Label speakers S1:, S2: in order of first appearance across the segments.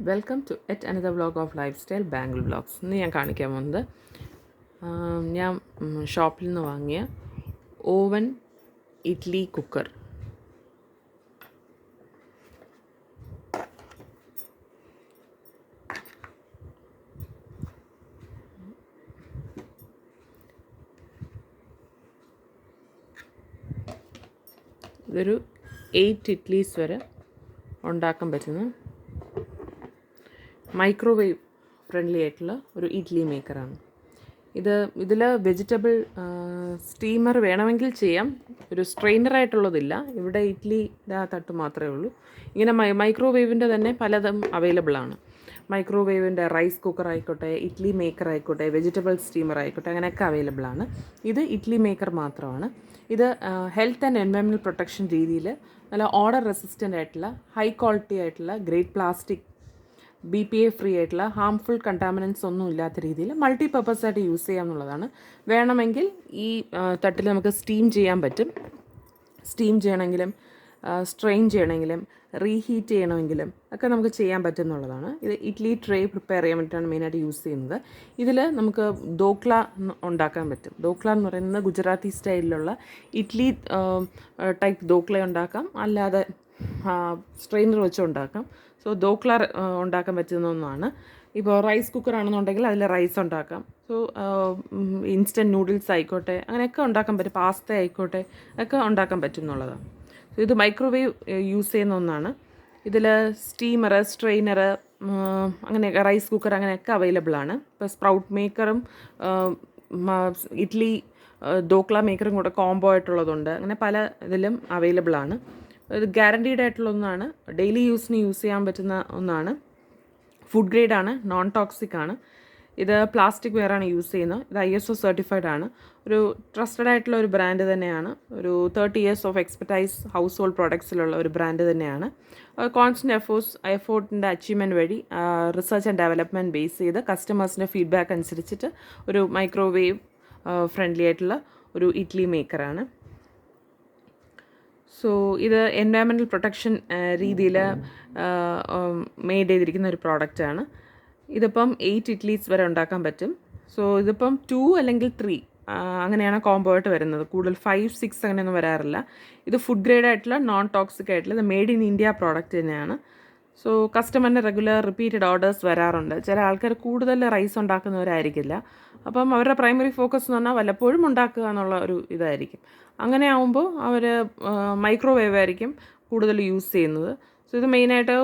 S1: Welcome to yet another vlog of Lifestyle Bangle Vlogs. ഇന്ന് ഞാൻ കാണിക്കാൻ പോകുന്നത് ഞാൻ ഷോപ്പിൽ നിന്ന് വാങ്ങിയ ഓവൻ ഇഡ്ലി കുക്കർ. ഇതൊരു 8 ഇഡ്ലീസ് വരെ ഉണ്ടാക്കാൻ പറ്റുന്ന മൈക്രോവേവ് ഫ്രണ്ട്ലി ആയിട്ടുള്ള ഒരു ഇഡ്ലി മേക്കറാണ്. ഇതിൽ വെജിറ്റബിൾ സ്റ്റീമർ വേണമെങ്കിൽ ചെയ്യാം. ഒരു സ്ട്രെയിനറായിട്ടുള്ളതില്ല. ഇവിടെ ഇഡ്ലി തട്ട് മാത്രമേ ഉള്ളൂ. ഇങ്ങനെ മൈക്രോവേവിൻ്റെ തന്നെ പലതും അവൈലബിൾ ആണ്. മൈക്രോവേവിൻ്റെ റൈസ് കുക്കർ ആയിക്കോട്ടെ, ഇഡ്ലി മേക്കർ ആയിക്കോട്ടെ, വെജിറ്റബിൾ സ്റ്റീമർ ആയിക്കോട്ടെ, അങ്ങനെയൊക്കെ അവൈലബിൾ ആണ്. ഇത് ഇഡ്ലി മേക്കർ മാത്രമാണ്. ഇത് ഹെൽത്ത് ആൻഡ് എൻവയോൺമെൻറ്റൽ പ്രൊട്ടക്ഷൻ രീതിയിൽ നല്ല ഓർഡർ റെസിസ്റ്റൻ്റ് ആയിട്ടുള്ള ഹൈ ക്വാളിറ്റി ആയിട്ടുള്ള ഗ്രേഡ് പ്ലാസ്റ്റിക് BPA ഫ്രീ ആയിട്ടുള്ള ഹാംഫുൾ കണ്ടാമിനൻസ് ഒന്നും ഇല്ലാത്ത രീതിയിൽ മൾട്ടി പർപ്പസ് ആയിട്ട് യൂസ് ചെയ്യാമെന്നുള്ളതാണ്. വേണമെങ്കിൽ ഈ തട്ടിൽ നമുക്ക് സ്റ്റീം ചെയ്യാൻ പറ്റും. സ്റ്റീം ചെയ്യണമെങ്കിലും സ്ട്രെയിൻ ചെയ്യണമെങ്കിലും റീഹീറ്റ് ചെയ്യണമെങ്കിലും ഒക്കെ നമുക്ക് ചെയ്യാൻ പറ്റും എന്നുള്ളതാണ്. ഇത് ഇഡ്ലി ട്രേ പ്രിപ്പയർ ചെയ്യാൻ വേണ്ടിയിട്ടാണ് മെയിനായിട്ട് യൂസ് ചെയ്യുന്നത്. ഇതിൽ നമുക്ക് ധോക്ല ഉണ്ടാക്കാൻ പറ്റും. ധോക്ല എന്ന് പറയുന്നത് ഗുജറാത്തി സ്റ്റൈലിലുള്ള ഇഡ്ലി ടൈപ്പ് ധോക്ല ഉണ്ടാക്കാം, അല്ലാതെ സ്ട്രെയിനർ വെച്ച് ഉണ്ടാക്കാം. സോ ധോക്ല ഉണ്ടാക്കാൻ പറ്റുന്ന ഒന്നാണ്. ഇപ്പോൾ റൈസ് കുക്കറാണെന്നുണ്ടെങ്കിൽ അതിൽ റൈസ് ഉണ്ടാക്കാം. സോ ഇൻസ്റ്റൻറ്റ് നൂഡിൽസ് ആയിക്കോട്ടെ, അങ്ങനെയൊക്കെ ഉണ്ടാക്കാൻ പറ്റും. പാസ്ത ആയിക്കോട്ടെ ഒക്കെ ഉണ്ടാക്കാൻ പറ്റും എന്നുള്ളതാണ്. സോ ഇത് മൈക്രോവേവ് യൂസ് ചെയ്യുന്ന ഒന്നാണ്. ഇതിൽ സ്റ്റീമർ, സ്ട്രെയിനർ, അങ്ങനെയൊക്കെ റൈസ് കുക്കർ അങ്ങനെയൊക്കെ അവൈലബിൾ ആണ്. ഇപ്പോൾ സ്പ്രൗട്ട് മേക്കറും ഇഡ്ലി ധോക്ല മേക്കറും കൂടെ കോംബോ ആയിട്ടുള്ളതുണ്ട്. അങ്ങനെ പല ഇതിലും അവൈലബിൾ ആണ്. ഇത് ഗ്യാരണ്ടീഡ് ആയിട്ടുള്ള ഒന്നാണ്. ഡെയിലി യൂസിന് യൂസ് ചെയ്യാൻ പറ്റുന്ന ഒന്നാണ്. ഫുഡ് ഗ്രേഡാണ്, നോൺ ടോക്സിക് ആണ്. ഇത് പ്ലാസ്റ്റിക് വെയറാണ് യൂസ് ചെയ്യുന്നത്. ഇത് ISO സർട്ടിഫൈഡ് ആണ്. ഒരു ട്രസ്റ്റഡ് ആയിട്ടുള്ള ഒരു ബ്രാൻഡ് തന്നെയാണ്. ഒരു 30 years of expertise house hold പ്രോഡക്ട്സിലുള്ള ഒരു ബ്രാൻഡ് തന്നെയാണ്. കോൺസ്റ്റൻറ്റ് എഫോർട്ടിൻ്റെ അച്ചീവ്മെൻറ്റ് വഴി റിസർച്ച് ആൻഡ് ഡെവലപ്മെൻറ്റ് ബേസ് ചെയ്ത് കസ്റ്റമേഴ്സിൻ്റെ ഫീഡ്ബാക്ക് അനുസരിച്ചിട്ട് ഒരു മൈക്രോവേവ് ഫ്രണ്ട്ലി ആയിട്ടുള്ള ഒരു ഇഡ്ലി മേക്കറാണ്. സോ ഇത് എൻവയോൺമെൻറ്റൽ പ്രൊട്ടക്ഷൻ രീതിയിൽ മെയ്ഡ് ചെയ്തിരിക്കുന്ന ഒരു പ്രോഡക്റ്റാണ്. ഇതിപ്പം 8 ഇഡ്ലീസ് വരെ ഉണ്ടാക്കാൻ പറ്റും. സോ ഇതിപ്പം 2 അല്ലെങ്കിൽ 3 അങ്ങനെയാണ് കോംബോ ആയിട്ട് വരുന്നത്. കൂടുതൽ 5, 6 അങ്ങനെയൊന്നും വരാറില്ല. ഇത് ഫുഡ് ഗ്രേഡ് ആയിട്ടുള്ള നോൺ ടോക്സിക് ആയിട്ടുള്ള ഇത് മെയ്ഡ് ഇൻ ഇന്ത്യ പ്രോഡക്റ്റ് തന്നെയാണ്. സോ കസ്റ്റമറിൻ്റെ റെഗുലർ റിപ്പീറ്റഡ് ഓർഡേഴ്സ് വരാറുണ്ട്. ചില ആൾക്കാർ കൂടുതൽ റൈസ് ഉണ്ടാക്കുന്നവരായിരിക്കില്ല. അപ്പം അവരുടെ പ്രൈമറി ഫോക്കസ് എന്ന് പറഞ്ഞാൽ വല്ലപ്പോഴും ഉണ്ടാക്കുക എന്നുള്ള ഒരു ഇതായിരിക്കും. അങ്ങനെ ആകുമ്പോൾ അവർ മൈക്രോവേവ് ആയിരിക്കും കൂടുതൽ യൂസ് ചെയ്യുന്നത്. സോ ഇത് മെയിനായിട്ട്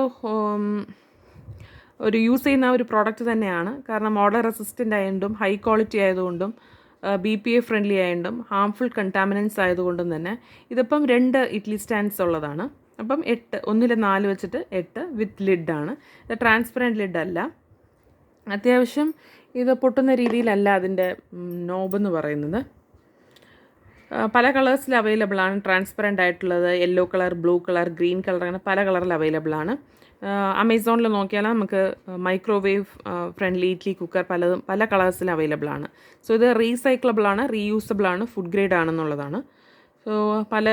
S1: ഒരു യൂസ് ചെയ്യുന്ന ഒരു പ്രോഡക്റ്റ് തന്നെയാണ്. കാരണം ഓർഡർ റെസിസ്റ്റൻ്റ് ആയതുകൊണ്ടും ഹൈ ക്വാളിറ്റി ആയതുകൊണ്ടും BPA ഫ്രണ്ട്ലി ആയതുകൊണ്ടും ഹാംഫുൾ കണ്ടാമിനൻസ് ആയതുകൊണ്ടും തന്നെ ഇതിപ്പം 2 ഇഡ്ലി സ്റ്റാൻഡ്സ് ഉള്ളതാണ്. അപ്പം 8, 1 4 വെച്ചിട്ട് 8 വിത്ത് ലിഡാണ്. ഇത് ട്രാൻസ്പെറൻറ്റ് ലിഡല്ല. അത്യാവശ്യം ഇത് പൊട്ടുന്ന രീതിയിലല്ല അതിൻ്റെ നോബെന്ന് പറയുന്നത്. പല കളേഴ്സിൽ അവൈലബിൾ ആണ്. ട്രാൻസ്പെറൻ്റ് ആയിട്ടുള്ളത് yellow colour, blue colour, green colour, അങ്ങനെ പല കളറിൽ അവൈലബിൾ ആണ്. ആമസോണിൽ നോക്കിയാൽ നമുക്ക് മൈക്രോവേവ് ഫ്രണ്ട്ലി ഇഡ്ലി കുക്കർ പല കളേഴ്സിൽ അവൈലബിൾ ആണ്. സോ ഇത് റീസൈക്ലബിൾ ആണ്, റീയൂസബിൾ ആണ്, ഫുഡ് ഗ്രേഡ് ആണെന്നുള്ളതാണ്. സോ പല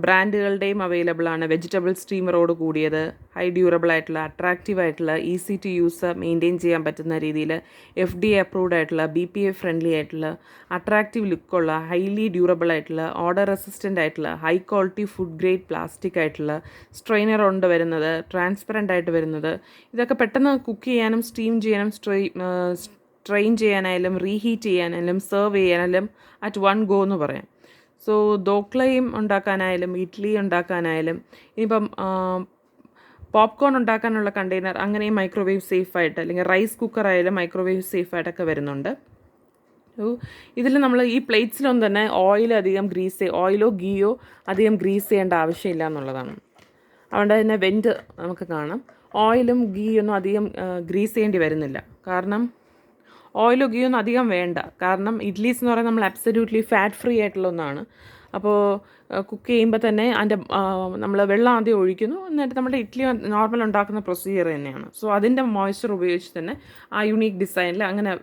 S1: ബ്രാൻഡുകളുടെയും അവൈലബിൾ ആണ്. വെജിറ്റബിൾ സ്റ്റീമറോട് കൂടിയത്, ഹൈ ഡ്യൂറബിൾ ആയിട്ടുള്ള, അട്രാക്റ്റീവ് ആയിട്ടുള്ള, ഈസി ടു യൂസ്, മെയിൻറ്റെയിൻ ചെയ്യാൻ പറ്റുന്ന രീതിയിൽ FDA അപ്രൂവ്ഡ് ആയിട്ടുള്ള, BPA ഫ്രണ്ട്ലി ആയിട്ടുള്ള, അട്രാക്റ്റീവ് ലുക്കുള്ള, ഹൈലി ഡ്യൂറബിൾ ആയിട്ടുള്ള, ഓർഡർ റെസിസ്റ്റൻ്റ് ആയിട്ടുള്ള, high quality food grade plastic ആയിട്ടുള്ള, സ്ട്രെയിനർ കൊണ്ട് വരുന്നത്, ട്രാൻസ്പെറൻ്റ് ആയിട്ട് വരുന്നത്, ഇതൊക്കെ പെട്ടെന്ന് കുക്ക് ചെയ്യാനും സ്റ്റീം ചെയ്യാനും സ്ട്രെയിൻ ചെയ്യാനായാലും റീഹീറ്റ് ചെയ്യാനായാലും സെർവ് ചെയ്യാനായാലും അറ്റ് വൺ ഗോ എന്ന് പറയാം. സോ ധോക്ലയും ഉണ്ടാക്കാനായാലും ഇഡ്ലി ഉണ്ടാക്കാനായാലും ഇനിയിപ്പം പോപ്കോൺ ഉണ്ടാക്കാനുള്ള കണ്ടെയ്നർ അങ്ങനെയും മൈക്രോവേവ് സേഫായിട്ട്, അല്ലെങ്കിൽ റൈസ് കുക്കർ ആയാലും മൈക്രോവേവ് സേഫായിട്ടൊക്കെ വരുന്നുണ്ട്. സോ ഇതിൽ നമ്മൾ ഈ പ്ലേറ്റ്സിലൊന്നും തന്നെ ഓയിലോ ഗീയോ അധികം ഗ്രീസ് ചെയ്യേണ്ട ആവശ്യമില്ല എന്നുള്ളതാണ്. അതുകൊണ്ട് തന്നെ വെൻറ്റ് നമുക്ക് കാണാം. ഓയിലും ഗീയൊന്നും അധികം ഗ്രീസ് ചെയ്യേണ്ടി വരുന്നില്ല. കാരണം ഓയിലോ ഗീ ഒന്നും അധികം വേണ്ട. കാരണം ഇഡ്ലീസ് എന്ന് പറയുന്നത് നമ്മൾ അബ്സല്യൂട്ട്ലി ഫാറ്റ് ഫ്രീ ആയിട്ടുള്ള ഒന്നാണ്. അപ്പോൾ കുക്ക് ചെയ്യുമ്പോൾ തന്നെ അതിൻ്റെ നമ്മൾ വെള്ളം ആദ്യം ഒഴിക്കുന്നു, എന്നിട്ട് നമ്മുടെ ഇഡ്ലി നോർമൽ ഉണ്ടാക്കുന്ന പ്രൊസീജിയർ തന്നെയാണ്. സോ അതിൻ്റെ മോയ്സ്ചർ ഉപയോഗിച്ച് തന്നെ ആ യുണീക്ക് ഡിസൈനിൽ അങ്ങനെ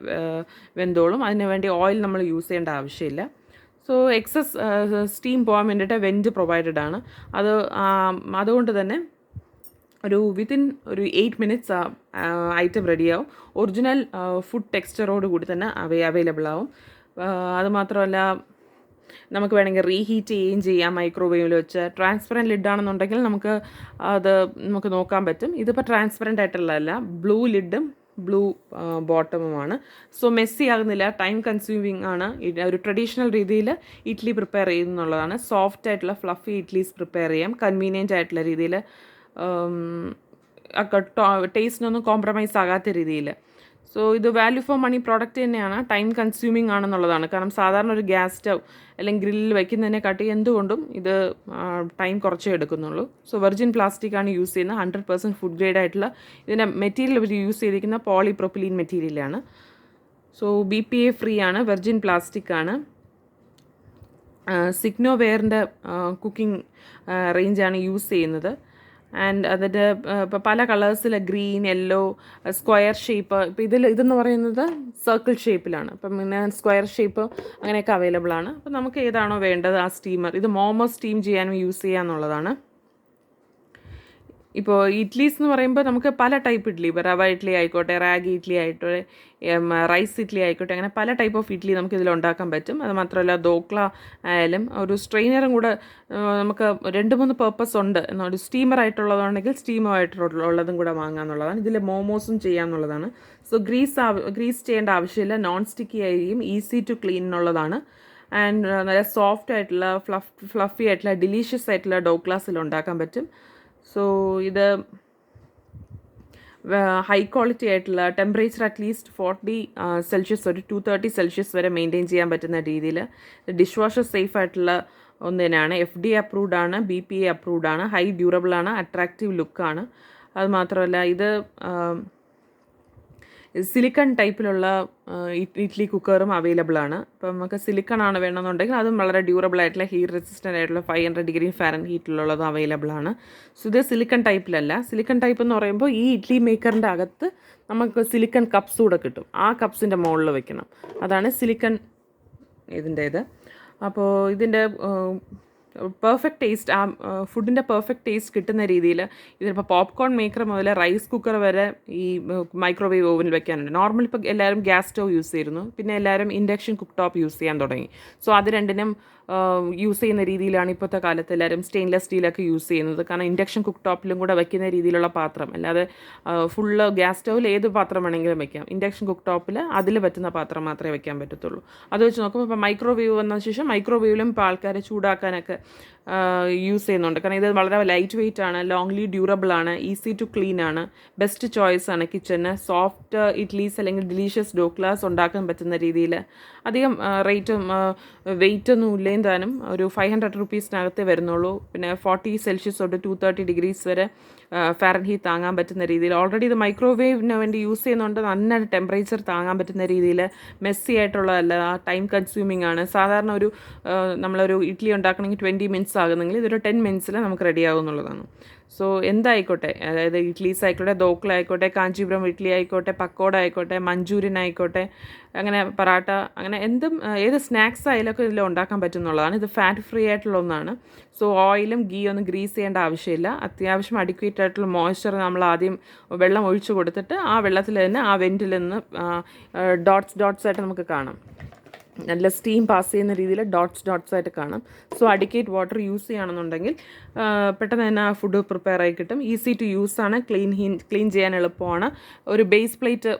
S1: വെന്തോളും. അതിന് വേണ്ടി ഓയിൽ നമ്മൾ യൂസ് ചെയ്യേണ്ട ആവശ്യമില്ല. സോ എക്സസ് സ്റ്റീം പോകാൻ വേണ്ടിയിട്ട് വെൻറ്റ് പ്രൊവൈഡഡ് ആണ്. അതുകൊണ്ട് തന്നെ വിത്തിൻ ഒരു 8 മിനിറ്റ്സ് ഐറ്റം റെഡിയാവും. ഒറിജിനൽ ഫുഡ് ടെക്സ്ചറോട് കൂടി തന്നെ അവൈലബിൾ ആവും. അതുമാത്രമല്ല നമുക്ക് വേണമെങ്കിൽ റീഹീറ്റ് ചെയ്യുകയും ചെയ്യാം മൈക്രോവേവിൽ വെച്ച്. ട്രാൻസ്പെറൻറ്റ് ലിഡാണെന്നുണ്ടെങ്കിൽ നമുക്ക് നോക്കാൻ പറ്റും. ഇതിപ്പോൾ ട്രാൻസ്പെറൻ്റ് ആയിട്ടുള്ളതല്ല, ബ്ലൂ ലിഡും ബ്ലൂ ബോട്ടമുമാണ്. സോ മെസ്സി ആകുന്നില്ല, ടൈം കൺസ്യൂമിങ് ആണ്. ഒരു ട്രഡീഷണൽ രീതിയിൽ ഇഡ്ഡലി പ്രിപ്പയർ ചെയ്യുന്നുള്ളതാണ്. സോഫ്റ്റ് ആയിട്ടുള്ള ഫ്ലഫി ഇഡ്ഡലീസ് പ്രിപ്പയർ ചെയ്യാം, കൺവീനിയൻ്റ് ആയിട്ടുള്ള രീതിയിൽ, ടേസ്റ്റിനൊന്നും കോംപ്രമൈസ് ആകാത്ത രീതിയിൽ. സോ ഇത് വാല്യൂ ഫോർ മണി പ്രോഡക്റ്റ് തന്നെയാണ്. ടൈം കൺസ്യൂമിങ് ആണെന്നുള്ളതാണ്. കാരണം സാധാരണ ഒരു ഗ്യാസ് സ്റ്റവ് അല്ലെങ്കിൽ ഗ്രില്ലിൽ വയ്ക്കുന്നതിനെ കാട്ടി എന്തുകൊണ്ടും ഇത് ടൈം കുറച്ചേ എടുക്കുന്നുള്ളൂ. സോ വെർജിൻ പ്ലാസ്റ്റിക് ആണ് യൂസ് ചെയ്യുന്നത്. 100% ഫുഡ് ഗ്രേഡ് ആയിട്ടുള്ള ഇതിൻ്റെ മെറ്റീരിയൽ ഇവർ യൂസ് ചെയ്തിരിക്കുന്ന പോളിപ്രൊപ്പിലീൻ മെറ്റീരിയലാണ്. സോ BPA ഫ്രീ ആണ്, വെർജിൻ പ്ലാസ്റ്റിക് ആണ്. സിഗ്നോവെയറിൻ്റെ കുക്കിംഗ് റേഞ്ചാണ് യൂസ് ചെയ്യുന്നത്. ആൻഡ് അതിൻ്റെ ഇപ്പോൾ പല കളേഴ്സിൽ ഗ്രീൻ, യെല്ലോ, സ്ക്വയർ ഷേപ്പ്. ഇപ്പോൾ ഇതെന്ന് പറയുന്നത് സർക്കിൾ ഷേപ്പിലാണ്. അപ്പം പിന്നെ സ്ക്വയർ ഷേപ്പ് അങ്ങനെയൊക്കെ അവൈലബിൾ ആണ്. അപ്പോൾ നമുക്ക് ഏതാണോ വേണ്ടത് ആ സ്റ്റീമർ, ഇത് മോമോസ് സ്റ്റീം ചെയ്യാനും യൂസ് ചെയ്യാമെന്നുള്ളതാണ്. ഇപ്പോൾ ഇഡ്ലീസ് എന്ന് പറയുമ്പോൾ നമുക്ക് പല ടൈപ്പ് ഇഡ്ഡലി, ഇപ്പോൾ റവ ഇഡ്ഡലി ആയിക്കോട്ടെ, റാഗി ഇഡ്ഡലി ആയിക്കോട്ടെ, റൈസ് ഇഡ്ഡലി ആയിക്കോട്ടെ, അങ്ങനെ പല ടൈപ്പ് ഓഫ് ഇഡ്ഡലി നമുക്ക് ഇതിൽ ഉണ്ടാക്കാൻ പറ്റും. അത് മാത്രമല്ല ധോക്ല ആയാലും ഒരു സ്ട്രെയിനറും കൂടെ നമുക്ക് 2-3 പർപ്പസ് ഉണ്ട്. എന്നൊരു സ്റ്റീമർ ആയിട്ടുള്ളതാണെങ്കിൽ സ്റ്റീമറായിട്ടുള്ളതും കൂടെ വാങ്ങാമെന്നുള്ളതാണ്. ഇതിൽ മോമോസും ചെയ്യാമെന്നുള്ളതാണ്. സോ ഗ്രീസ് ചെയ്യേണ്ട ആവശ്യമില്ല, നോൺ സ്റ്റിക്കി ആയിരിക്കും, ഈസി ടു ക്ലീൻ എന്നുള്ളതാണ്. ആൻഡ് നല്ല സോഫ്റ്റ് ആയിട്ടുള്ള ഫ്ലഫി ആയിട്ടുള്ള ഡിലീഷ്യസ് ആയിട്ടുള്ള ഡോക്ലാസിൽ ഉണ്ടാക്കാൻ പറ്റും. സോ ഇത് ഹൈ ക്വാളിറ്റി ആയിട്ടുള്ള ടെമ്പറേച്ചർ അറ്റ്ലീസ്റ്റ് 40 സെൽഷ്യസ്, ഒരു 230 സെൽഷ്യസ് വരെ മെയിൻറ്റെയിൻ ചെയ്യാൻ പറ്റുന്ന രീതിയിൽ ഡിഷ് വാഷർ സേഫ് ആയിട്ടുള്ള ഒന്ന് തന്നെയാണ്. FDA അപ്രൂവ്ഡ് ആണ്, BPA അപ്രൂവ്ഡ് ആണ്, ഹൈ ഡ്യൂറബിൾ ആണ്, അട്രാക്റ്റീവ് ലുക്കാണ്. അതുമാത്രമല്ല ഇത് സിലിക്കൺ ടൈപ്പിലുള്ള ഇഡ്ഡലി കുക്കറും അവൈലബിൾ ആണ്. അപ്പോൾ നമുക്ക് സിലിക്കൺ ആണ് വേണമെന്നുണ്ടെങ്കിൽ അതും വളരെ ഡ്യൂറബിൾ ആയിട്ടുള്ള, ഹീറ്റ് റെസിസ്റ്റൻ്റ് ആയിട്ടുള്ള 500 ഡിഗ്രി ഫാരൻഹീറ്റിലുള്ളതും അവൈലബിൾ ആണ്. സോ ഇത് സിലിക്കൺ ടൈപ്പിലല്ല. സിലിക്കൺ ടൈപ്പ് എന്ന് പറയുമ്പോൾ ഈ ഇഡ്ഡലി മേക്കറിൻ്റെ അകത്ത് നമുക്ക് സിലിക്കൺ കപ്സ് കൂടെ കിട്ടും. ആ കപ്സിൻ്റെ മുകളിൽ വെക്കണം. അതാണ് സിലിക്കൺ ഇതിൻ്റേത്. അപ്പോൾ ഇതിൻ്റെ പെർഫെക്റ്റ് ടേസ്റ്റ്, ആ ഫുഡിൻ്റെ പെർഫെക്റ്റ് ടേസ്റ്റ് കിട്ടുന്ന രീതിയിൽ ഇതിപ്പോൾ പോപ്കോൺ മേക്കർ മുതൽ റൈസ് കുക്കർ വരെ ഈ മൈക്രോവേവ് ഓവനിൽ വെക്കാനുണ്ട്. നോർമൽ ഇപ്പോൾ എല്ലാവരും ഗ്യാസ് സ്റ്റവ് യൂസ് ചെയ്യുന്നു, പിന്നെ എല്ലാവരും ഇൻഡക്ഷൻ കുക്ക് ടോപ്പ് യൂസ് ചെയ്യാൻ തുടങ്ങി. സോ അത് രണ്ടിനും യൂസ് ചെയ്യുന്ന രീതിയിലാണ് ഇപ്പോഴത്തെ കാലത്ത് എല്ലാവരും സ്റ്റെയിൻലെസ് സ്റ്റീലൊക്കെ യൂസ് ചെയ്യുന്നത്. കാരണം ഇൻഡക്ഷൻ കുക്ക് ടോപ്പിലും കൂടെ വയ്ക്കുന്ന രീതിയിലുള്ള പാത്രം, അല്ലാതെ ഫുള്ള് ഗ്യാസ് സ്റ്റൗവിൽ ഏത് പാത്രം വേണമെങ്കിലും വെക്കാം. ഇൻഡക്ഷൻ കുക്ക് ടോപ്പിൽ അതിൽ പറ്റുന്ന പാത്രം മാത്രമേ വെക്കാൻ പറ്റത്തുള്ളൂ. അത് വെച്ച് നോക്കുമ്പോൾ ഇപ്പോൾ മൈക്രോവേവ് വന്ന ശേഷം മൈക്രോവേവിലും ഇപ്പോൾ ആൾക്കാരെ ചൂടാക്കാനൊക്കെ യൂസ് ചെയ്യുന്നുണ്ട്. കാരണം ഇത് വളരെ ലൈറ്റ് വെയിറ്റ് ആണ്, ലോങ്ലി ഡ്യൂറബിൾ ആണ്, ഈസി ടു ക്ലീൻ ആണ്, ബെസ്റ്റ് ചോയ്സ് ആണ് കിച്ചന്. സോഫ്റ്റ് ഇഡ്ലീസ് അല്ലെങ്കിൽ ഡിലീഷ്യസ് ഡോക്ലാസ് ഉണ്ടാക്കാൻ പറ്റുന്ന രീതിയിൽ അധികം റേറ്റും വെയിറ്റൊന്നും ഇല്ലേം താനും ഒരു 500 റുപ്പീസിനകത്തേ വരുന്നുള്ളൂ. പിന്നെ 40 സെൽഷ്യസ് തൊട്ട് 230 ഡിഗ്രീസ് വരെ ഫാരൻഹീറ്റ് താങ്ങാൻ പറ്റുന്ന രീതിയിൽ. ഓൾറെഡി ഇത് മൈക്രോവേവിന് വേണ്ടി യൂസ് ചെയ്യുന്നുണ്ട്, നല്ല ടെമ്പറേച്ചർ താങ്ങാൻ പറ്റുന്ന രീതിയിൽ, മെസ്സി ആയിട്ടുള്ളതല്ല, ടൈം കൺസ്യൂമിങ് ആണ്. സാധാരണ നമ്മളൊരു ഇഡ്ഡലി ഉണ്ടാക്കണമെങ്കിൽ 20 മിനിറ്റ്സ് ആകുന്നെങ്കിൽ ഇതൊരു 10 മിനിറ്റ്സിൽ നമുക്ക് റെഡി ആകുന്നുള്ളതാണ്. സോ എന്തായിക്കോട്ടെ, അതായത് ഇഡ്ഡലീസ് ആയിക്കോട്ടെ, ധോക്ല ആയിക്കോട്ടെ, കാഞ്ചീപുരം ഇഡ്ഡലി ആയിക്കോട്ടെ, പക്കോട ആയിക്കോട്ടെ, മഞ്ചൂരിയൻ ആയിക്കോട്ടെ, അങ്ങനെ പറാട്ട, അങ്ങനെ ഏത് സ്നാക്സ് ആയാലൊക്കെ ഇതിൽ ഉണ്ടാക്കാൻ പറ്റുന്നുള്ളതാണ്. ഇത് ഫാറ്റ് ഫ്രീ ആയിട്ടുള്ള ഒന്നാണ്. സോ ഓയിലും ഗീ ഒന്നും ഗ്രീസ് ചെയ്യേണ്ട ആവശ്യമില്ല. അത്യാവശ്യം അഡിക്വേറ്റ് ആയിട്ടുള്ള മോയ്സ്ചർ നമ്മൾ ആദ്യം വെള്ളം ഒഴിച്ചു കൊടുത്തിട്ട് ആ വെള്ളത്തിൽ തന്നെ ആ വെൻറ്റിൽ നിന്ന് ഡോട്ട്സ് ആയിട്ട് നമുക്ക് കാണാം. നല്ല സ്റ്റീം പാസ് ചെയ്യുന്ന രീതിയിൽ ഡോട്ട്സ് ആയിട്ട് കാണാം. സോ അഡിക്കേറ്റ് വാട്ടർ യൂസ് ചെയ്യുകയാണെന്നുണ്ടെങ്കിൽ പെട്ടെന്ന് തന്നെ ആ ഫുഡ് പ്രിപ്പയർ ആയി കിട്ടും. ഈസി ടു യൂസ് ആണ്, ക്ലീൻ ചെയ്യാൻ എളുപ്പമാണ്. ഒരു ബേസ് പ്ലേറ്റ്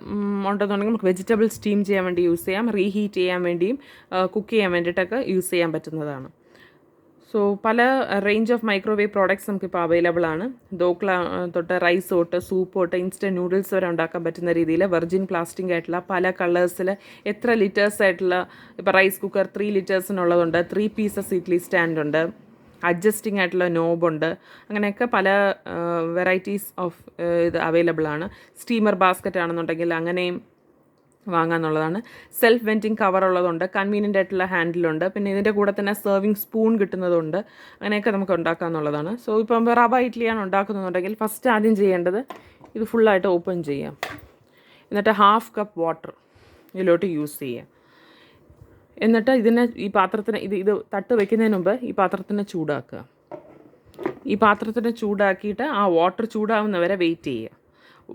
S1: ഉണ്ടെന്നുണ്ടെങ്കിൽ നമുക്ക് വെജിറ്റബിൾ സ്റ്റീം ചെയ്യാൻ വേണ്ടി യൂസ് ചെയ്യാം, റീഹീറ്റ് ചെയ്യാൻ വേണ്ടിയും കുക്ക് ചെയ്യാൻ വേണ്ടിയിട്ടൊക്കെ യൂസ് ചെയ്യാൻ പറ്റുന്നതാണ്. സോ പല റേഞ്ച് ഓഫ് മൈക്രോവേവ് പ്രോഡക്ട്സ് നമുക്കിപ്പോൾ അവൈലബിൾ ആണ്. ധോക്ല തൊട്ട് റൈസ് തൊട്ട് സൂപ്പ് തൊട്ട് ഇൻസ്റ്റൻറ്റ് നൂഡിൽസ് വരെ ഉണ്ടാക്കാൻ പറ്റുന്ന രീതിയിൽ വെർജിൻ പ്ലാസ്റ്റിക് ആയിട്ടുള്ള പല കളേഴ്സിൽ എത്ര ലിറ്റേഴ്സ് ആയിട്ടുള്ള, ഇപ്പോൾ റൈസ് കുക്കർ 3 ലിറ്റേഴ്സിനുള്ളതുണ്ട്, 3 പീസസ് ഇഡ്ലി സ്റ്റാൻഡ് ഉണ്ട്, അഡ്ജസ്റ്റിംഗ് ആയിട്ടുള്ള നോബുണ്ട്, അങ്ങനെയൊക്കെ പല വെറൈറ്റീസ് ഓഫ് ഇത് അവൈലബിൾ ആണ്. സ്റ്റീമർ ബാസ്ക്കറ്റ് ആണെന്നുണ്ടെങ്കിൽ അങ്ങനെയും വാങ്ങാമെന്നുള്ളതാണ്. സെൽഫ് വെൻറ്റിംഗ് കവർ ഉള്ളതുണ്ട്, കൺവീനിയൻ്റ് ആയിട്ടുള്ള ഹാൻഡിലുണ്ട്, പിന്നെ ഇതിൻ്റെ കൂടെ തന്നെ സെർവിങ് സ്പൂൺ കിട്ടുന്നതുണ്ട്. അങ്ങനെയൊക്കെ നമുക്ക് ഉണ്ടാക്കാമെന്നുള്ളതാണ്. സോ ഇപ്പം റവ ഇഡ്ഡലിയാണ് ഉണ്ടാക്കുന്നുണ്ടെങ്കിൽ ഫസ്റ്റ് ആദ്യം ചെയ്യേണ്ടത് ഇത് ഫുള്ളായിട്ട് ഓപ്പൺ ചെയ്യാം. എന്നിട്ട് 1/2 കപ്പ് വാട്ടർ ഇതിലോട്ട് യൂസ് ചെയ്യാം. എന്നിട്ട് ഈ പാത്രത്തിന് ഇത് തട്ട് വയ്ക്കുന്നതിന് മുമ്പ് ഈ പാത്രത്തിനെ ചൂടാക്കുക. ഈ പാത്രത്തിന് ചൂടാക്കിയിട്ട് ആ വാട്ടർ ചൂടാവുന്നവരെ വെയിറ്റ് ചെയ്യുക.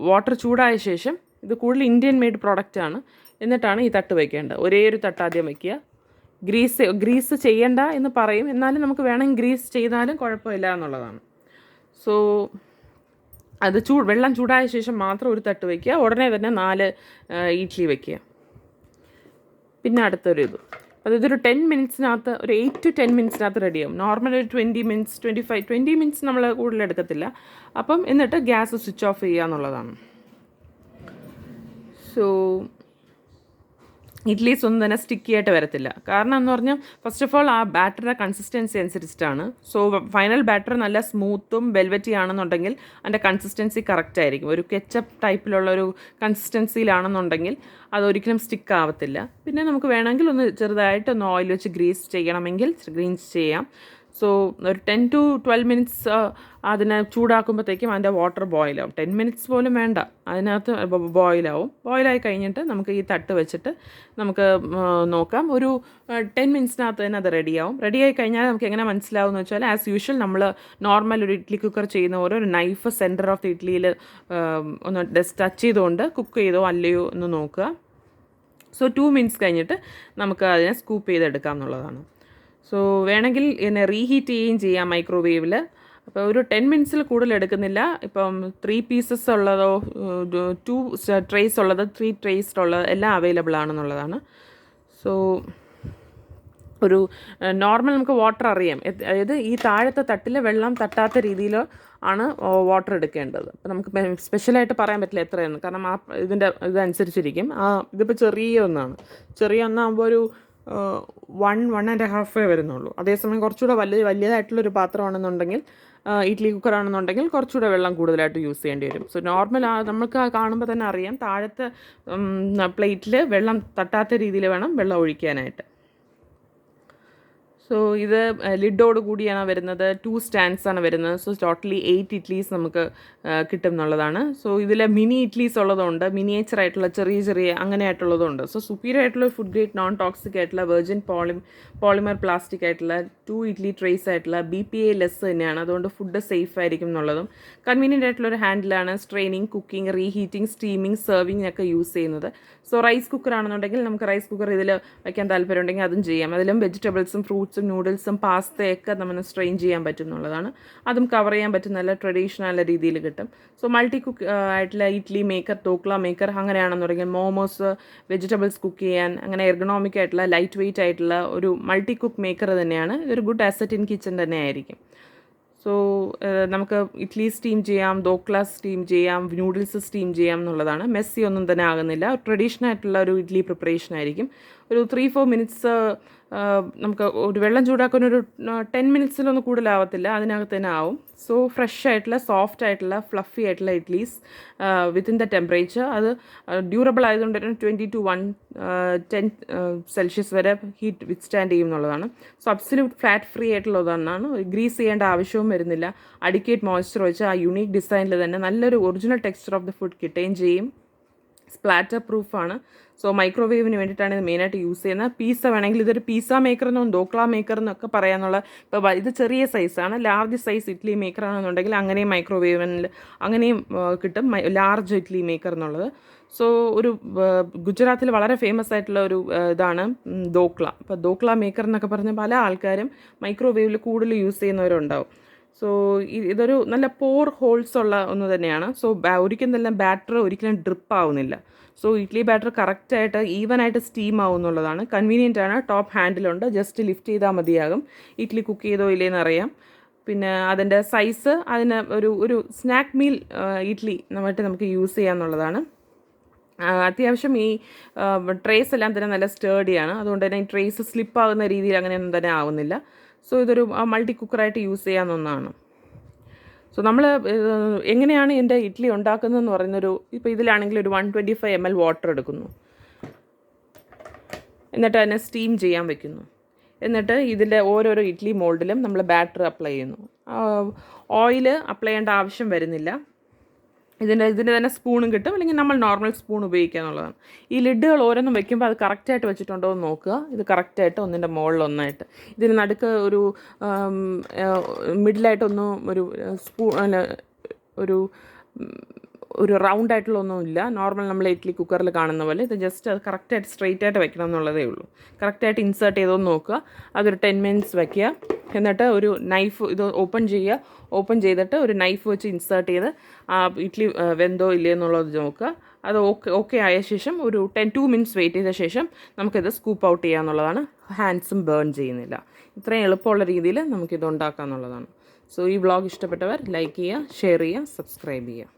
S1: വാട്ടർ ചൂടായ ശേഷം, ഇത് കൂടുതൽ ഇന്ത്യൻ മെയ്ഡ് പ്രോഡക്റ്റാണ്, എന്നിട്ടാണ് ഈ തട്ട് വയ്ക്കേണ്ടത്. ഒരേ ഒരു തട്ട് ആദ്യം വയ്ക്കുക. ഗ്രീസ് ചെയ്യണ്ട എന്ന് പറയും, എന്നാലും നമുക്ക് വേണമെങ്കിൽ ഗ്രീസ് ചെയ്താലും കുഴപ്പമില്ല എന്നുള്ളതാണ്. സോ അത് വെള്ളം ചൂടായ ശേഷം മാത്രം ഒരു തട്ട് വയ്ക്കുക. ഉടനെ തന്നെ 4 ഇഡ്ഡലി വയ്ക്കുക. പിന്നെ അടുത്തൊരു ഇതൊരു 10 മിനിറ്റ്സിനകത്ത്, ഒരു 8 to 10 മിനിറ്റ്സിനകത്ത് റെഡിയാവും. നോർമൽ ഒരു 20 മിനിറ്റ്സ് 20 മിനിറ്റ്സ് നമ്മൾ കൂടുതൽ എടുക്കത്തില്ല. അപ്പം എന്നിട്ട് ഗ്യാസ് സ്വിച്ച് ഓഫ് ചെയ്യുക എന്നുള്ളതാണ്. സോ ഇഡ്ഡലീസ് ഒന്നും തന്നെ സ്റ്റിക്കി ആയിട്ട് വരത്തില്ല. കാരണം എന്ന് പറഞ്ഞാൽ ഫസ്റ്റ് ഓഫ് ഓൾ ആ ബാറ്ററിൻ്റെ കൺസിസ്റ്റൻസി അനുസരിച്ചിട്ടാണ്. സോ ഫൈനൽ ബാറ്റർ നല്ല സ്മൂത്തും വെൽവെറ്റി ആണെന്നുണ്ടെങ്കിൽ അതിൻ്റെ കൺസിസ്റ്റൻസി കറക്റ്റ് ആയിരിക്കും. ഒരു കെച്ചപ്പ് ടൈപ്പിലുള്ള ഒരു കൺസിസ്റ്റൻസിയിലാണെന്നുണ്ടെങ്കിൽ അതൊരിക്കലും സ്റ്റിക്ക് ആവത്തില്ല. പിന്നെ നമുക്ക് വേണമെങ്കിൽ ഒന്ന് ചെറുതായിട്ടൊന്ന് ഓയിൽ വെച്ച് ഗ്രീസ് ചെയ്യണമെങ്കിൽ ഗ്രീസ് ചെയ്യാം. സോ ഒരു 10 to 12 മിനിറ്റ്സ് അതിനെ ചൂടാക്കുമ്പോഴത്തേക്കും അതിൻ്റെ വാട്ടർ ബോയിലാവും. 10 മിനിറ്റ്സ് പോലും വേണ്ട, അതിനകത്ത് ബോയിലാവും. ബോയിലായി കഴിഞ്ഞിട്ട് നമുക്ക് ഈ തട്ട് വെച്ചിട്ട് നമുക്ക് നോക്കാം. ഒരു 10 മിനിറ്റ്സിനകത്ത് തന്നെ അത് റെഡിയാവും. റെഡിയായി കഴിഞ്ഞാൽ നമുക്ക് എങ്ങനെ മനസ്സിലാവും എന്ന് വെച്ചാൽ, ആസ് യൂഷ്വൽ നമ്മൾ നോർമൽ ഒരു ഇഡ്ഡലി കുക്കർ ചെയ്യുന്ന പോലെ ഒരു നൈഫ് സെൻറ്റർ ഓഫ് ദി ഇഡ്ഡലിയിൽ ഒന്ന് ടച്ച് ചെയ്തുകൊണ്ട് കുക്ക് ചെയ്തോ അല്ലയോ എന്ന് നോക്കുക. സോ 2 മിനിറ്റ്സ് കഴിഞ്ഞിട്ട് നമുക്ക് അതിനെ സ്കൂപ്പ് ചെയ്തെടുക്കാം എന്നുള്ളതാണ്. സോ വേണമെങ്കിൽ എന്നെ റീഹീറ്റ് ചെയ്യുകയും ചെയ്യാം മൈക്രോവേവിൽ. അപ്പോൾ ഒരു 10 മിനിറ്റ്സിൽ കൂടുതൽ എടുക്കുന്നില്ല. ഇപ്പം 3 പീസസ് ഉള്ളതോ 2 ട്രേസ് ഉള്ളത് 3 ട്രേസ് ഉള്ളത് എല്ലാം അവൈലബിൾ ആണെന്നുള്ളതാണ്. സോ ഒരു നോർമൽ നമുക്ക് വാട്ടർ അറിയാം, അതായത് ഈ താഴത്തെ തട്ടിൽ വെള്ളം തട്ടാത്ത രീതിയിൽ ആണ് വാട്ടർ എടുക്കേണ്ടത്. അപ്പോൾ നമുക്ക് സ്പെഷ്യലായിട്ട് പറയാൻ പറ്റില്ല എത്രയെന്ന്, കാരണം ആ ഇതനുസരിച്ചിരിക്കും. ഇതിപ്പോൾ ചെറിയ ഒന്നാകുമ്പോൾ ഒരു 1.5 വരുന്നുള്ളൂ. അതേസമയം കുറച്ചുകൂടെ വലിയതായിട്ടുള്ളൊരു പാത്രമാണെന്നുണ്ടെങ്കിൽ, ഇഡ്ഡലി കുക്കറാണെന്നുണ്ടെങ്കിൽ കുറച്ചുകൂടെ വെള്ളം കൂടുതലായിട്ട് യൂസ് ചെയ്യേണ്ടി വരും. സോ നോർമൽ നമുക്ക് കാണുമ്പോൾ തന്നെ അറിയാം, താഴത്തെ പ്ലേറ്റിൽ വെള്ളം തട്ടാത്ത രീതിയിൽ വേണം വെള്ളം ഒഴിക്കാനായിട്ട്. സോ ഇത് ലിഡോട് കൂടിയാണ് വരുന്നത്. 2 സ്റ്റാൻഡ്സ് ആണ് വരുന്നത്. സോ ടോട്ടലി 8 ഇഡ്ഡലീസ് നമുക്ക് കിട്ടും എന്നുള്ളതാണ്. സോ ഇതിൽ മിനി ഇഡ്ഡലീസ് ഉള്ളതുണ്ട്, മിനിയേച്ചർ ആയിട്ടുള്ള ചെറിയ അങ്ങനെയായിട്ടുള്ളതുണ്ട്. സോ സുപ്പീരിയർ ആയിട്ടുള്ള ഫുഡ് ഗ്രേഡ് നോൺ ടോക്സിക് ആയിട്ടുള്ള വെർജിൻ പോളിമർ പ്ലാസ്റ്റിക് ആയിട്ടുള്ള 2 ഇഡ്ഡലി ട്രേസ് ആയിട്ടുള്ള BPA ലെസ് തന്നെയാണ്. അതുകൊണ്ട് ഫുഡ് സേഫ് ആയിരിക്കും എന്നുള്ളതും കൺവീനിയൻ്റ് ആയിട്ടുള്ളൊരു ഹാൻഡിലാണ്. Straining, cooking, reheating, steaming, serving ഒക്കെ യൂസ് ചെയ്യുന്നത്. സോ റൈസ് കുക്കർ ആണെന്നുണ്ടെങ്കിൽ നമുക്ക് റൈസ് കുക്കർ ഇതിൽ വയ്ക്കാൻ താല്പര്യമുണ്ടെങ്കിൽ അതും ചെയ്യാം. അതിലും വെജിറ്റബിൾസും ഫ്രൂട്ട്സും നൂഡിൽസും പാസ്തയൊക്കെ നമ്മൾ സ്ട്രെയിൻ ചെയ്യാൻ പറ്റും എന്നുള്ളതാണ്. അതും കവർ ചെയ്യാൻ പറ്റും, നല്ല ട്രഡീഷണൽ രീതിയിൽ കിട്ടും. സോ മൾട്ടി കുക്ക് ആയിട്ടുള്ള ഇഡ്ലി മേക്കർ, ധോക്ല മേക്കർ അങ്ങനെയാണെന്നുണ്ടെങ്കിൽ മോമോസ്, വെജിറ്റബിൾസ് കുക്ക് ചെയ്യാൻ അങ്ങനെ എർഗണോമിക് ആയിട്ടുള്ള ലൈറ്റ് വെയിറ്റ് ആയിട്ടുള്ള ഒരു മൾട്ടി കുക്ക് മേക്കർ തന്നെയാണ്. ഇതൊരു ഗുഡ് അസറ്റ് ഇൻ കിച്ചൺ തന്നെ ആയിരിക്കും. സോ നമുക്ക് ഇഡ്ലി സ്റ്റീം ചെയ്യാം, ധോക്ല സ്റ്റീം ചെയ്യാം, നൂഡിൽസ് സ്റ്റീം ചെയ്യാം എന്നുള്ളതാണ്. മെസ്സി ഒന്നും തന്നെ ആകുന്നില്ല. ട്രഡീഷണൽ ആയിട്ടുള്ള ഒരു ഇഡ്ലി പ്രിപ്പറേഷൻ ആയിരിക്കും. ഒരു 3-4 മിനിറ്റ്സ് നമുക്ക് ഒരു വെള്ളം ചൂടാക്കാൻ ഒരു 10 മിനിറ്റ്സിലൊന്നും കൂടുതലാവത്തില്ല, അതിനകത്ത് തന്നെ ആവും. സോ ഫ്രഷ് ആയിട്ടുള്ള സോഫ്റ്റ് ആയിട്ടുള്ള ഫ്ലഫി ആയിട്ടുള്ള ഇഡ്ലീസ് വിത്തിൻ ദ ടെമ്പറേച്ചർ. അത് ഡ്യൂറബിൾ ആയതുകൊണ്ട് തന്നെ 20 to 110 സെൽഷ്യസ് വരെ ഹീറ്റ് വിത്ത്സ്റ്റാൻഡ് ചെയ്യും എന്നുള്ളതാണ്. സോ അബ്സല്യൂട്ട് ഫ്ലാറ്റ് ഫ്രീ ആയിട്ടുള്ളതാണ്. ഗ്രീസ് ചെയ്യേണ്ട ആവശ്യവും വരുന്നില്ല. അഡിക്കേറ്റ് മോയ്സ്ചർ വെച്ച് ആ യുണീക്ക് ഡിസൈനിൽ തന്നെ നല്ലൊരു original texture of the food കിട്ടുകയും ചെയ്യും. സ്പ്ലാറ്റർ പ്രൂഫാണ്. സോ മൈക്രോവേവിന് വേണ്ടിയിട്ടാണ് ഇത് മെയിനായിട്ട് യൂസ് ചെയ്യുന്നത്. പിസ്സ വേണമെങ്കിൽ ഇതൊരു പിസ്സ മേക്കറെന്നും ധോക്ല മേക്കറെന്നൊക്കെ പറയാനുള്ള, ഇപ്പോൾ ഇത് ചെറിയ സൈസാണ്. ലാർജ് സൈസ് ഇഡ്ലി മേക്കർ ആണെന്നുണ്ടെങ്കിൽ അങ്ങനെയും മൈക്രോവേവിൽ അങ്ങനെയും കിട്ടും, ലാർജ് ഇഡ്ലി മേക്കർ എന്നുള്ളത്. സോ ഒരു ഗുജറാത്തിൽ വളരെ ഫേമസ് ആയിട്ടുള്ള ഒരു ഇതാണ് ധോക്ല. ഇപ്പോൾ ധോക്ല മേക്കർ എന്നൊക്കെ പറഞ്ഞ് പല ആൾക്കാരും മൈക്രോവേവിൽ കൂടുതൽ യൂസ് ചെയ്യുന്നവരുണ്ടാവും. സോ ഇതൊരു നല്ല പോർ ഹോൾസ് ഉള്ള ഒന്ന് തന്നെയാണ്. സോ ഒരിക്കലും തന്നെ ബാറ്റർ ഒരിക്കലും ഡ്രിപ്പ് ആവുന്നില്ല. സോ ഇഡ്ലി ബാറ്റർ കറക്റ്റായിട്ട് ഈവനായിട്ട് സ്റ്റീം ആവുന്നുള്ളതാണ്. കൺവീനിയൻ്റ് ആണ്. ടോപ്പ് ഹാൻഡിലുണ്ട്, ജസ്റ്റ് ലിഫ്റ്റ് ചെയ്താൽ മതിയാകും. ഇഡ്ലി കുക്ക് ചെയ്തോ ഇല്ലേന്ന് അറിയാം. പിന്നെ അതിൻ്റെ സൈസ്, അതിന് ഒരു സ്നാക്ക് മീൽ ഇഡ്ലി നമുക്ക് യൂസ് ചെയ്യാമെന്നുള്ളതാണ്. അത്യാവശ്യം ഈ ട്രേസ് എല്ലാം തന്നെ നല്ല സ്റ്റേഡിയാണ്. അതുകൊണ്ട് തന്നെ ഈ ട്രേസ് സ്ലിപ്പാകുന്ന രീതിയിൽ അങ്ങനെയൊന്നും തന്നെ ആവുന്നില്ല. സോ ഇതൊരു മൾട്ടി കുക്കറായിട്ട് യൂസ് ചെയ്യാവുന്ന ഒന്നാണ്. സോ നമ്മൾ എങ്ങനെയാണ് ഇതിൻ്റെ ഇഡ്ഡലി ഉണ്ടാക്കുന്നതെന്ന് പറയുന്നൊരു, ഇപ്പോൾ ഇതിലാണെങ്കിൽ ഒരു 125 ml വാട്ടർ എടുക്കുന്നു, എന്നിട്ട് അതിനെ സ്റ്റീം ചെയ്യാൻ വെക്കുന്നു. എന്നിട്ട് ഇതിൻ്റെ ഓരോരോ ഇഡ്ഡലി മോൾഡിലും നമ്മൾ ബാറ്റർ അപ്ലൈ ചെയ്യുന്നു. ഓയിൽ അപ്ലൈ ചെയ്യേണ്ട ആവശ്യം വരുന്നില്ല. ഇതിന് തന്നെ സ്പൂണും കിട്ടും, അല്ലെങ്കിൽ നമ്മൾ നോർമൽ സ്പൂൺ ഉപയോഗിക്കുക എന്നുള്ളതാണ്. ഈ ലിഡുകൾ ഓരോന്നും വെക്കുമ്പോൾ അത് കറക്റ്റായിട്ട് വെച്ചിട്ടുണ്ടോ എന്ന് നോക്കുക. ഇത് കറക്റ്റായിട്ട് ഒന്നിൻ്റെ മുകളിൽ ഒന്നായിട്ട്, ഇതിന് നടുക്ക് ഒരു മിഡിലായിട്ടൊന്നും ഒരു അല്ല, ഒരു ഒരു റൗണ്ട് ആയിട്ടുള്ള ഒന്നുമില്ല. നോർമൽ നമ്മൾ ഇഡ്ഡലി കുക്കറിൽ കാണുന്ന പോലെ. ഇത് ജസ്റ്റ് അത് കറക്റ്റായിട്ട് സ്ട്രെയിറ്റ് ആയിട്ട് വെക്കണം എന്നുള്ളതേ ഉള്ളൂ. കറക്റ്റായിട്ട് ഇൻസേർട്ട് ചെയ്തോന്ന് നോക്കുക. അതൊരു 10 മിനിറ്റ്സ് വയ്ക്കുക. എന്നിട്ട് ഒരു നൈഫ് ഇത് ഓപ്പൺ ചെയ്യുക. ഓപ്പൺ ചെയ്തിട്ട് ഒരു നൈഫ് വെച്ച് ഇൻസേർട്ട് ചെയ്ത് ആ ഇഡ്ഡലി വെന്തോ ഇല്ലേ എന്നുള്ളത് നോക്കുക. അത് ഓക്കെ ആയ ശേഷം ഒരു 2 മിനിറ്റ്സ് വെയിറ്റ് ചെയ്ത ശേഷം നമുക്കിത് സ്കൂപ്പ് ഔട്ട് ചെയ്യുക എന്നുള്ളതാണ്. ഹാൻഡ്സും ബേൺ ചെയ്യുന്നില്ല. ഇത്രയും എളുപ്പമുള്ള രീതിയിൽ നമുക്കിത് ഉണ്ടാക്കുക എന്നുള്ളതാണ്. സോ ഈ വ്ളോഗ് ഇഷ്ടപ്പെട്ടവർ ലൈക്ക് ചെയ്യുക, ഷെയർ ചെയ്യുക, സബ്സ്ക്രൈബ് ചെയ്യുക.